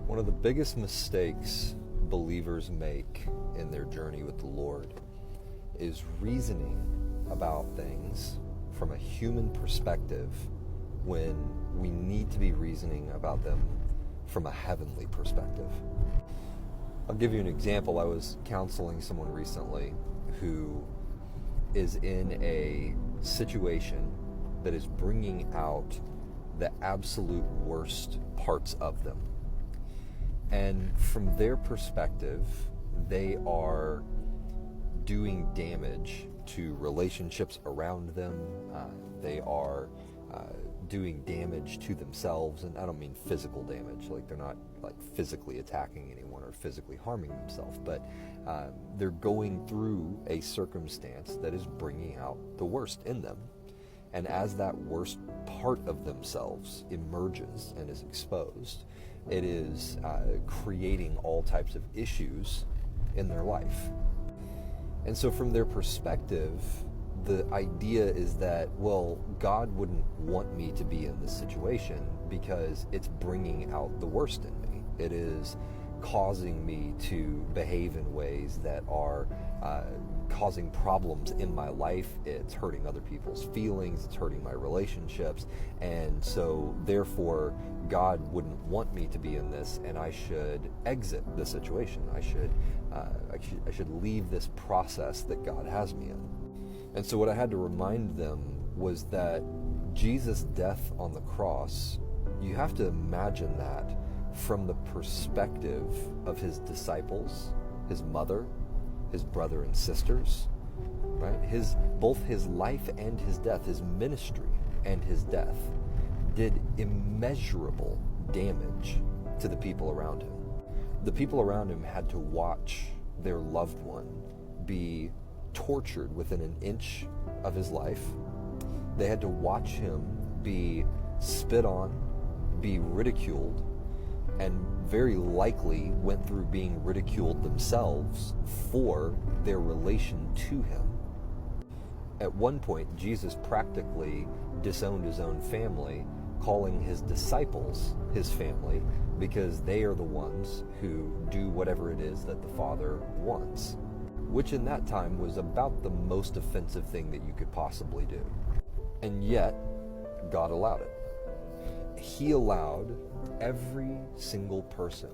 One of the biggest mistakes believers make in their journey with the Lord is reasoning about things from a human perspective when we need to be reasoning about them from a heavenly perspective. I'll give you an example. I was counseling someone recently who is in a situation that is bringing out the absolute worst parts of them. And from their perspective, they are doing damage to relationships around them. They are doing damage to themselves, and I don't mean physical damage, like they're not like physically attacking anyone or physically harming themselves, but they're going through a circumstance that is bringing out the worst in them. And as that worst part of themselves emerges and is exposed, it is creating all types of issues in their life. And so from their perspective, the idea is that, well, God wouldn't want me to be in this situation because it's bringing out the worst in me. It is causing me to behave in ways that are causing problems in my life. It's hurting other people's feelings. It's hurting my relationships. And so therefore, God wouldn't want me to be in this, and I should exit the situation. I should leave this process that God has me in. And so what I had to remind them was that Jesus' death on the cross, you have to imagine that from the perspective of his disciples, his mother, his brother and sisters, right? Both his life and his death, his ministry and his death, did immeasurable damage to the people around him. The people around him had to watch their loved one be tortured within an inch of his life. They had to watch him be spit on, be ridiculed, and very likely went through being ridiculed themselves for their relation to him. At one point, Jesus practically disowned his own family, calling his disciples his family, because they are the ones who do whatever it is that the Father wants, which in that time was about the most offensive thing that you could possibly do. And yet, God allowed it. He allowed every single person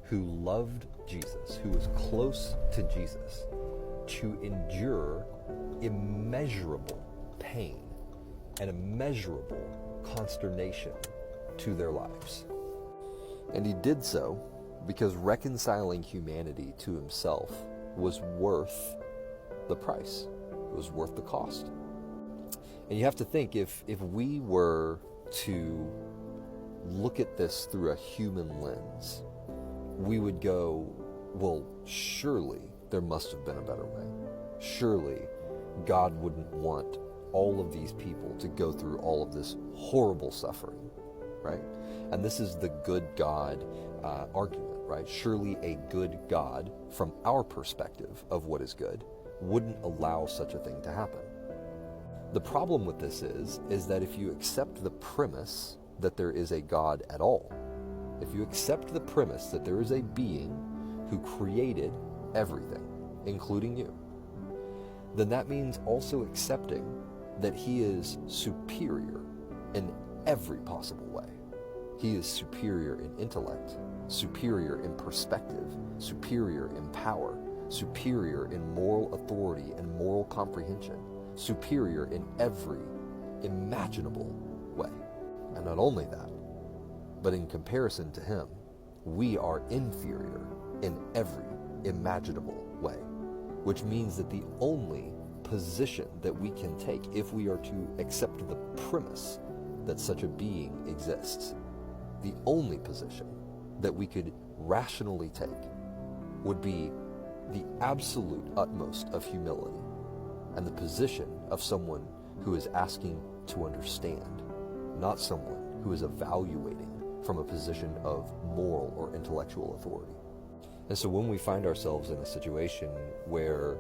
who loved Jesus, who was close to Jesus, to endure immeasurable pain and immeasurable consternation to their lives. And he did so because reconciling humanity to himself was worth the price. It was worth the cost. And you have to think, if we were to look at this through a human lens, we would go, well, surely there must have been a better way. Surely God wouldn't want all of these people to go through all of this horrible suffering, right? And this is the good God argument, right? Surely a good God, from our perspective of what is good, wouldn't allow such a thing to happen. The problem with this is that if you accept the premise that there is a God at all, if you accept the premise that there is a being who created everything, including you, then that means also accepting that he is superior in every possible way. He is superior in intellect, superior in perspective, superior in power, superior in moral authority and moral comprehension, superior in every imaginable way. And not only that, but in comparison to him, we are inferior in every imaginable way, which means that the only position that we can take, if we are to accept the premise that such a being exists, the only position that we could rationally take would be the absolute utmost of humility and the position of someone who is asking to understand, not someone who is evaluating from a position of moral or intellectual authority. And so when we find ourselves in a situation where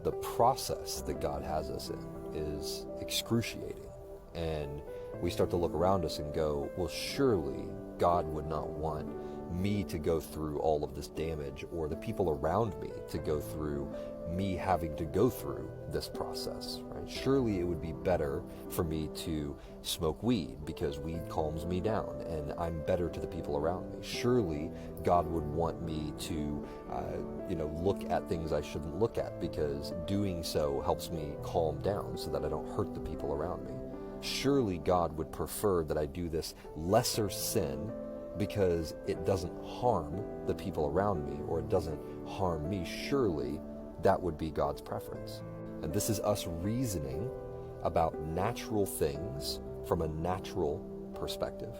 the process that God has us in is excruciating, and we start to look around us and go, well, surely God would not want me to go through all of this damage, or the people around me to go through me having to go through this process, right? Surely it would be better for me to smoke weed because weed calms me down and I'm better to the people around me. Surely God would want me to, look at things I shouldn't look at because doing so helps me calm down so that I don't hurt the people around me. Surely God would prefer that I do this lesser sin because it doesn't harm the people around me or it doesn't harm me. Surely that would be God's preference. And this is us reasoning about natural things from a natural perspective.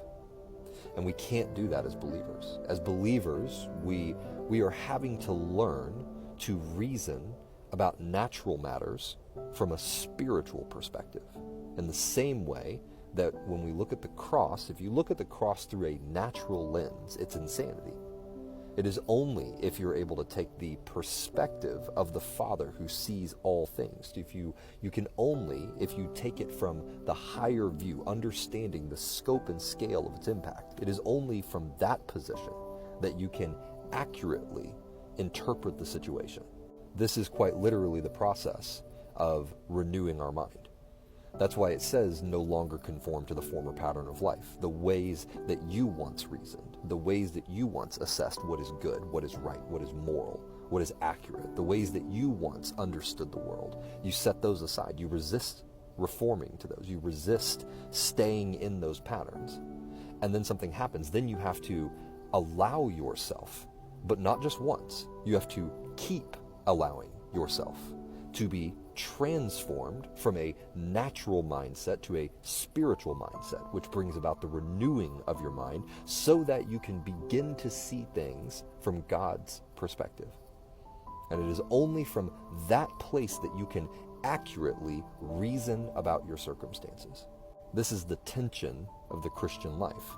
And we can't do that as believers. As believers, we are having to learn to reason about natural matters from a spiritual perspective. In the same way that when we look at the cross, if you look at the cross through a natural lens, it's insanity. It is only if you're able to take the perspective of the Father who sees all things. If you take it from the higher view, understanding the scope and scale of its impact, it is only from that position that you can accurately interpret the situation. This is quite literally the process of renewing our mind. That's why it says no longer conform to the former pattern of life. The ways that you once reasoned, the ways that you once assessed what is good, what is right, what is moral, what is accurate, the ways that you once understood the world. You set those aside. You resist reforming to those. You resist staying in those patterns. And then something happens. Then you have to allow yourself, but not just once. You have to keep allowing yourself to be transformed from a natural mindset to a spiritual mindset, which brings about the renewing of your mind so that you can begin to see things from God's perspective. And it is only from that place that you can accurately reason about your circumstances. This is the tension of the Christian life.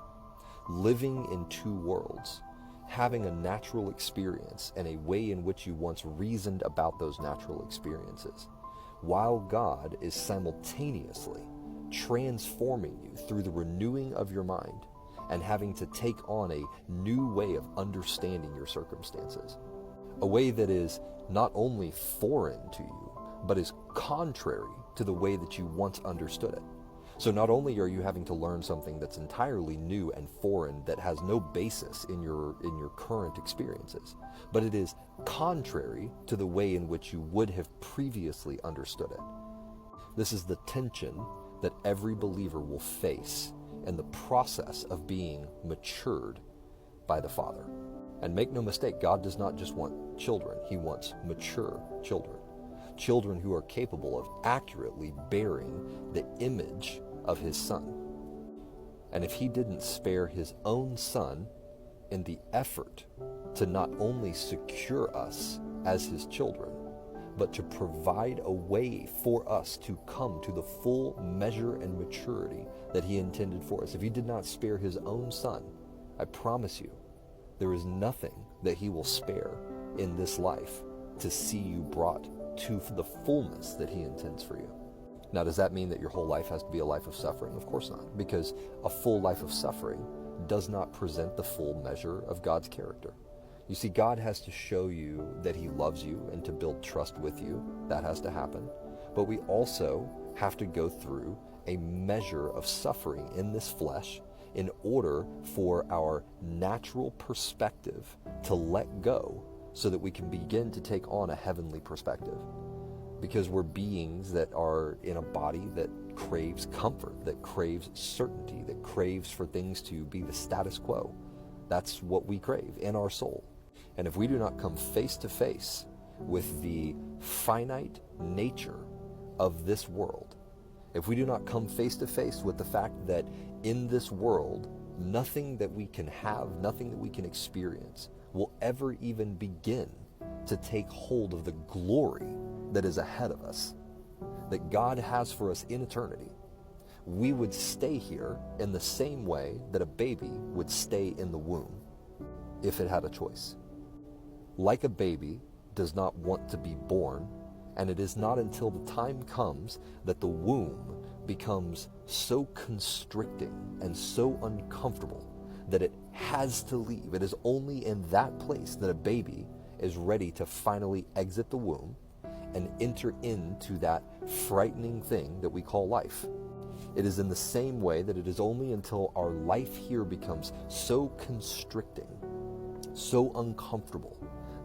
Living in two worlds, having a natural experience and a way in which you once reasoned about those natural experiences, while God is simultaneously transforming you through the renewing of your mind and having to take on a new way of understanding your circumstances, a way that is not only foreign to you, but is contrary to the way that you once understood it. So not only are you having to learn something that's entirely new and foreign that has no basis in your current experiences, but it is contrary to the way in which you would have previously understood it. This is the tension that every believer will face in the process of being matured by the Father. And make no mistake, God does not just want children. He wants mature children. Children who are capable of accurately bearing the image of his Son. And if he didn't spare his own Son in the effort to not only secure us as his children, but to provide a way for us to come to the full measure and maturity that he intended for us, if he did not spare his own Son, I promise you, there is nothing that he will spare in this life to see you brought to the fullness that he intends for you. Now, does that mean that your whole life has to be a life of suffering? Of course not, because a full life of suffering does not present the full measure of God's character. You see, God has to show you that he loves you and to build trust with you. That has to happen. But we also have to go through a measure of suffering in this flesh in order for our natural perspective to let go so that we can begin to take on a heavenly perspective. Because we're beings that are in a body that craves comfort, that craves certainty, that craves for things to be the status quo. That's what we crave in our soul. And if we do not come face to face with the finite nature of this world, if we do not come face to face with the fact that in this world, nothing that we can have, nothing that we can experience will ever even begin to take hold of the glory that is ahead of us, that God has for us in eternity, we would stay here in the same way that a baby would stay in the womb if it had a choice. Like a baby does not want to be born, and it is not until the time comes that the womb becomes so constricting and so uncomfortable that it has to leave. It is only in that place that a baby is ready to finally exit the womb and enter into that frightening thing that we call life. It is in the same way that it is only until our life here becomes so constricting, so uncomfortable,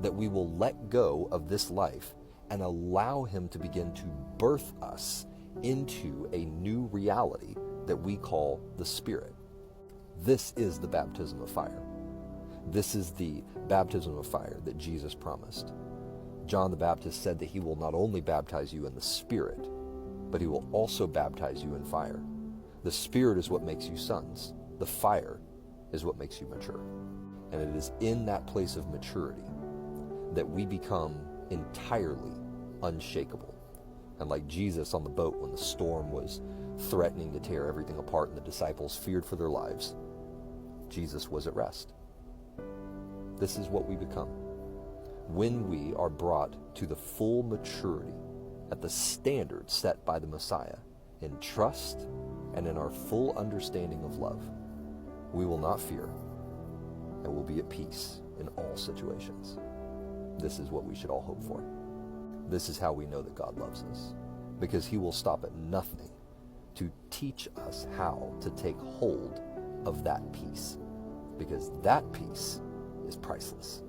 that we will let go of this life and allow him to begin to birth us into a new reality that we call the Spirit. This is the baptism of fire. This is the baptism of fire that Jesus promised. John the Baptist said that he will not only baptize you in the Spirit, but he will also baptize you in fire. The Spirit is what makes you sons. The fire is what makes you mature. And it is in that place of maturity that we become entirely unshakable. And like Jesus on the boat when the storm was threatening to tear everything apart and the disciples feared for their lives, Jesus was at rest. This is what we become when we are brought to the full maturity at the standard set by the Messiah in trust and in our full understanding of love. We will not fear and will be at peace in all situations. This is what we should all hope for. This is how we know that God loves us, because he will stop at nothing to teach us how to take hold of that peace, because that peace is priceless.